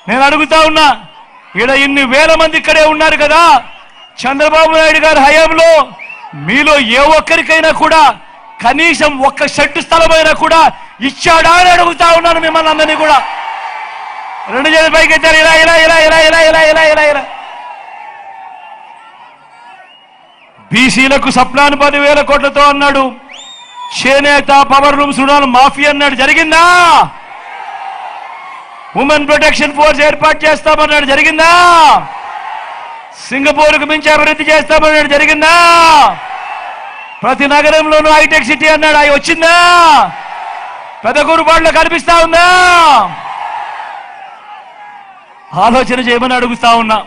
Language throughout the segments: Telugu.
నేను అడుగుతా ఉన్నా, ఇక్కడ ఇన్ని వేల మంది ఇక్కడే ఉన్నారు కదా, చంద్రబాబు నాయుడు గారి హయాంలో మీలో ఏ ఒక్కరికైనా కూడా కనీసం ఒక్క షెడ్డు స్థలమైనా కూడా ఇచ్చాడా అని అడుగుతా ఉన్నాను మిమ్మల్ని అందరినీ కూడా. రెండు చేతుల పైకి ఎత్తారు, ఇలా ఇలా ఇలా ఇలా ఇలా ఇలా ఇలా ఇలా ఇలా. బీసీలకు సప్లాన్ 10,000 కోట్లతో అన్నాడు, చేనేత పవర్ రూమ్స్ రుణాలు మాఫీ అన్నాడు, జరిగిందా? ఉమెన్ ప్రొటెక్షన్ ఫోర్స్ ఏర్పాటు చేస్తామన్నాడు, జరిగిందా? సింగపూర్కు మించి అభివృద్ధి చేస్తామన్నాడు, జరిగిందా? ప్రతి నగరంలోనూ హైటెక్ సిటీ అన్నాడు, అవి వచ్చిందా? పెదకూరుపాడులో కనిపిస్తా ఉందా? ఆలోచన చేయమని అడుగుతా ఉన్నా.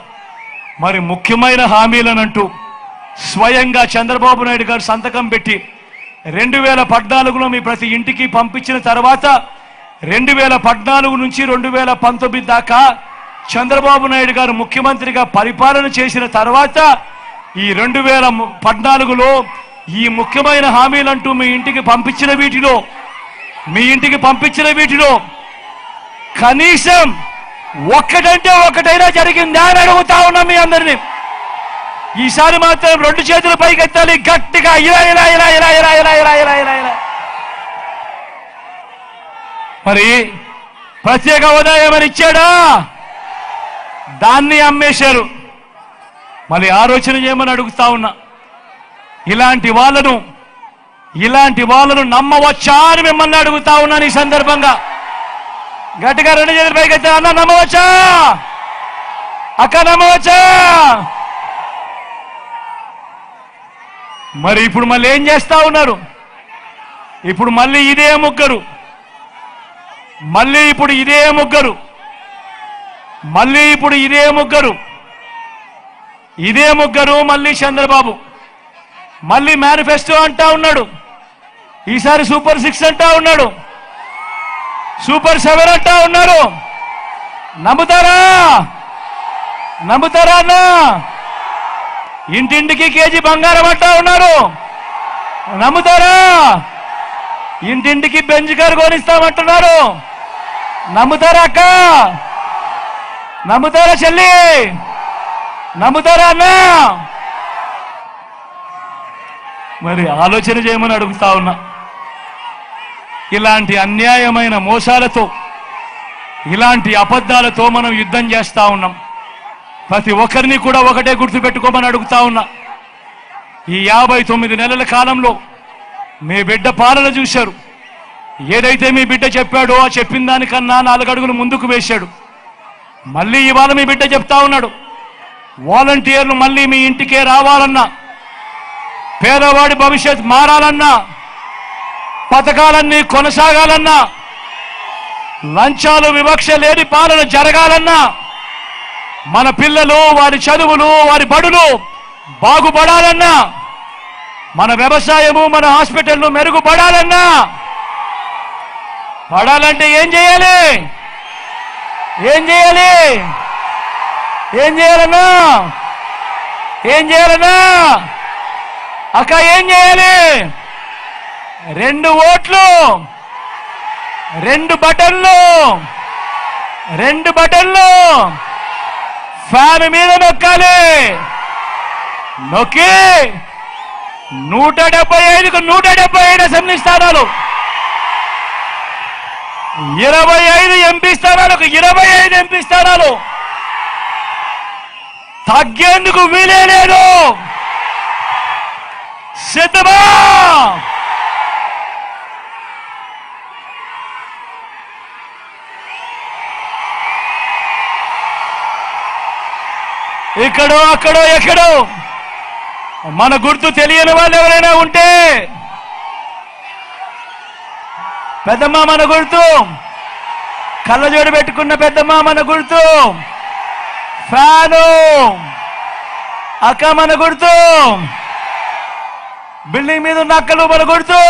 మరి ముఖ్యమైన హామీలనంటూ స్వయంగా చంద్రబాబు నాయుడు గారు సంతకం పెట్టి 2014లో మీ ప్రతి ఇంటికి పంపించిన తర్వాత 2014 నుంచి 2019 దాకా చంద్రబాబు నాయుడు గారు ముఖ్యమంత్రిగా పరిపాలన చేసిన తర్వాత ఈ 2014లో ఈ ముఖ్యమైన హామీలంటూ మీ ఇంటికి పంపించిన వీటిలో కనీసం ఒక్కటంటే ఒక్కటైనా జరిగిందా అని అడుగుతా ఉన్నా మీ అందరినీ. ఈసారి మాత్రం రెండు చేతులు పైకి ఎత్తాలి గట్టిగా, ఇలా ఇలా ఇలా ఇలా ఇలా ఇలా ఇలా ఇలా ఇలా ఇలా. మరి ప్రత్యేక హోదా ఏమని ఇచ్చాడా? దాన్ని అమ్మేశారు. మళ్ళీ ఆలోచన చేయమని అడుగుతా ఉన్నా. ఇలాంటి వాళ్ళను నమ్మవచ్చా అని మిమ్మల్ని అడుగుతా ఉన్నాను ఈ సందర్భంగా. గట్టిగా రెండు చేతులు పైకి ఎత్తా. అన్న నమ్మవచ్చా? అక్క నమ్మవచ్చా? మరి ఇప్పుడు మళ్ళీ ఏం చేస్తా ఉన్నారు? ఇప్పుడు మళ్ళీ ఇదే ముగ్గురు మళ్ళీ చంద్రబాబు మళ్ళీ మేనిఫెస్టో అంటా ఉన్నాడు. ఈసారి సూపర్ 6 అంటా ఉన్నాడు, సూపర్ 7 అంటా ఉన్నారు. నమ్ముతారా అన్న? ఇంటింటికి కేజీ బంగారం అంటా ఉన్నారు. నమ్ముతారా? ఇంటింటికి బెంచ్ కారు కొనిస్తామంటున్నారు. నమ్ముతారా అక్క? నమ్ముతారా చెల్లి? నమ్ముతారా అన్న? మరి ఆలోచన చేయమని అడుగుతా ఉన్నా. ఇలాంటి అన్యాయమైన మోసాలతో, ఇలాంటి అబద్ధాలతో మనం యుద్ధం చేస్తా ఉన్నాం. ప్రతి ఒక్కరిని కూడా ఒకటే గుర్తుపెట్టుకోమని అడుగుతా ఉన్నా. ఈ 59 నెలల కాలంలో మీ బిడ్డ పాలన చూశారు. ఏదైతే మీ బిడ్డ చెప్పాడో ఆ చెప్పిన దానికన్నా 4 అడుగులు ముందుకు వేశాడు. మళ్ళీ ఇవాళ మీ బిడ్డ చెప్తా ఉన్నాడు, వాలంటీర్లు మళ్ళీ మీ ఇంటికే రావాలన్నా, పేదవాడి భవిష్యత్ మారాలన్నా, పథకాలన్నీ కొనసాగాలన్నా, లంచాలు వివక్ష లేని పాలన జరగాలన్నా, మన పిల్లలు వారి చదువులు వారి బడులు బాగుపడాలన్నా, మన వ్యవసాయము మన హాస్పిటల్లు మెరుగుపడాలన్నా, పడాలంటే ఏం చేయాలి? అక్క ఏం చేయాలి? 2 ఓట్లు, 2 బటన్లు ఫ్యాన్ మీద నొక్కాలి. నొక్కి 175కు 175 అసెంబ్లీ స్థానాలు, 25 ఎంపీ స్థానాలకు 25 ఎంపీ స్థానాలు తగ్గేందుకు వీలే లేదు. సిద్ధమా? ఇక్కడో అక్కడో ఎక్కడో మన గుర్తు తెలియని వాళ్ళు ఎవరైనా ఉంటే, పెద్దమ్మ మన గుర్తు, కళ్ళజోడు పెట్టుకున్న పెద్దమ్మ మన గుర్తు, ఫ్యాను అక్క మన గుర్తు, బిల్డింగ్ మీద ఉన్న అక్కలు మన గుర్తు,